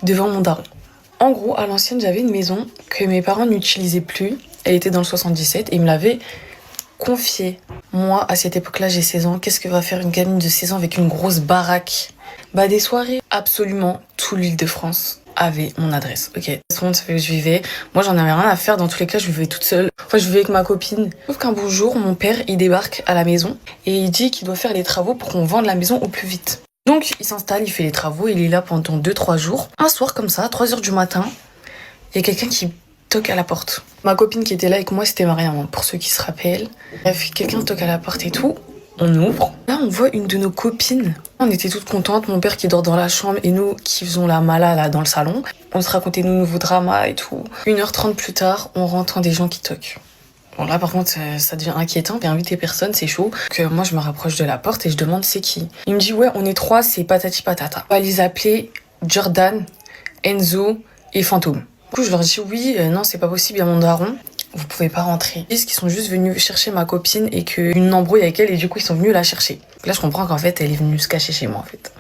devant mon daron. En gros, à l'ancienne, j'avais une maison que mes parents n'utilisaient plus. Elle était dans le 77 et ils me l'avaient confiée. Moi, à cette époque-là, j'ai 16 ans. Qu'est-ce que va faire une gamine de 16 ans avec une grosse baraque? Bah, des soirées. Absolument tout l'Île-de-France avait mon adresse. Ok, tout le monde savait où je vivais. Moi, j'en avais rien à faire. Dans tous les cas, je vivais toute seule. Enfin, je vivais avec ma copine. Sauf qu'un beau jour, mon père, il débarque à la maison et il dit qu'il doit faire les travaux pour qu'on vende la maison au plus vite. Donc, il s'installe, il fait les travaux, il est là pendant 2-3 jours. Un soir, comme ça, à 3h du matin, il y a quelqu'un qui toque à la porte. Ma copine qui était là avec moi, c'était Mariam, pour ceux qui se rappellent. Bref, quelqu'un toque à la porte et tout. On ouvre. Là, on voit une de nos copines. On était toutes contentes. Mon père qui dort dans la chambre et nous qui faisons la mala là dans le salon. On se racontait nos nouveaux dramas et tout. 1h30 plus tard, on entend des gens qui toquent. Bon là par contre ça devient inquiétant, j'ai invité personne, c'est chaud. Donc moi je me rapproche de la porte et je demande c'est qui. Il me dit ouais on est 3, c'est patati patata. On va les appeler Jordan, Enzo et Fantôme. Du coup je leur dis oui, non c'est pas possible, il y a mon daron. Vous pouvez pas rentrer. Ils disent qu'ils sont juste venus chercher ma copine et qu'une embrouille avec elle et du coup ils sont venus la chercher. Donc là je comprends qu'en fait elle est venue se cacher chez moi en fait.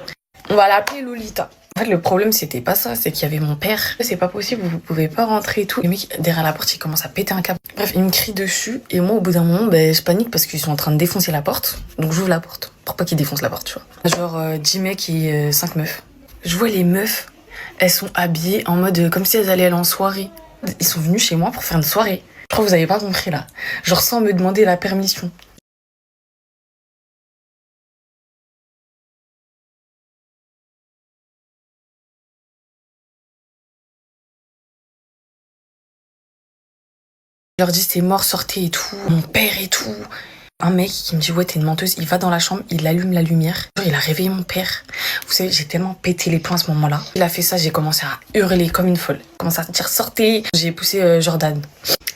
On va l'appeler Lolita. En fait, le problème, c'était pas ça, c'est qu'il y avait mon père. C'est pas possible, vous pouvez pas rentrer et tout. Le mec, derrière la porte, il commence à péter un câble. Bref, il me crie dessus. Et moi, au bout d'un moment, je panique parce qu'ils sont en train de défoncer la porte. Donc, j'ouvre la porte. Pour pas qu'ils défoncent la porte, tu vois. Genre, 10 mecs et 5 meufs. Je vois les meufs, elles sont habillées en mode comme si elles allaient aller en soirée. Ils sont venus chez moi pour faire une soirée. Je crois que vous avez pas compris, là. Genre, sans me demander la permission. Je leur dis c'est mort, sortez et tout, mon père et tout. Un mec qui me dit ouais t'es une menteuse, il va dans la chambre, il allume la lumière. Genre, il a réveillé mon père. Vous savez, j'ai tellement pété les plombs à ce moment-là. Il a fait ça, j'ai commencé à hurler comme une folle. J'ai commencé à dire sortez. J'ai poussé Jordan.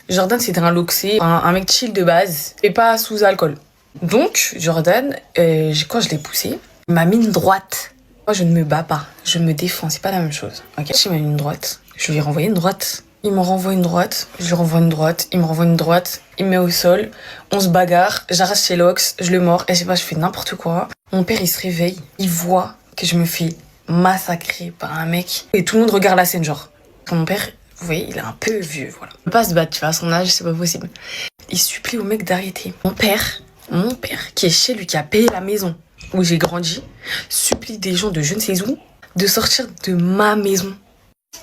Jordan c'était un loxé, un mec chill de base et pas sous alcool. Donc Jordan, quand je l'ai poussé, il m'a mis une droite. Moi je ne me bats pas, je me défends, c'est pas la même chose. Ok, il m'a mis une droite, je lui ai renvoyé une droite. Il me renvoie une droite, je lui renvoie une droite, il me renvoie une droite, il me met au sol, on se bagarre, j'arrache ses locks, je le mords, et je sais pas, je fais n'importe quoi. Mon père, il se réveille, il voit que je me fais massacrer par un mec, et tout le monde regarde la scène, genre. Mon père, vous voyez, il est un peu vieux, voilà. Il peut pas se battre, tu vois, à son âge, c'est pas possible. Il supplie au mec d'arrêter. Mon père, qui est chez lui, qui a payé la maison où j'ai grandi, supplie des gens de je ne sais où de sortir de ma maison.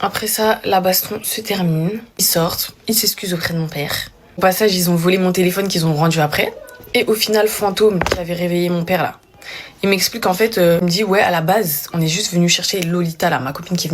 Après ça, la baston se termine. Ils sortent, ils s'excusent auprès de mon père. Au passage, ils ont volé mon téléphone qu'ils ont rendu après. Et au final, Fantôme, qui avait réveillé mon père là, il m'explique en fait, il me dit ouais, à la base, on est juste venu chercher Lolita là, ma copine qui est venue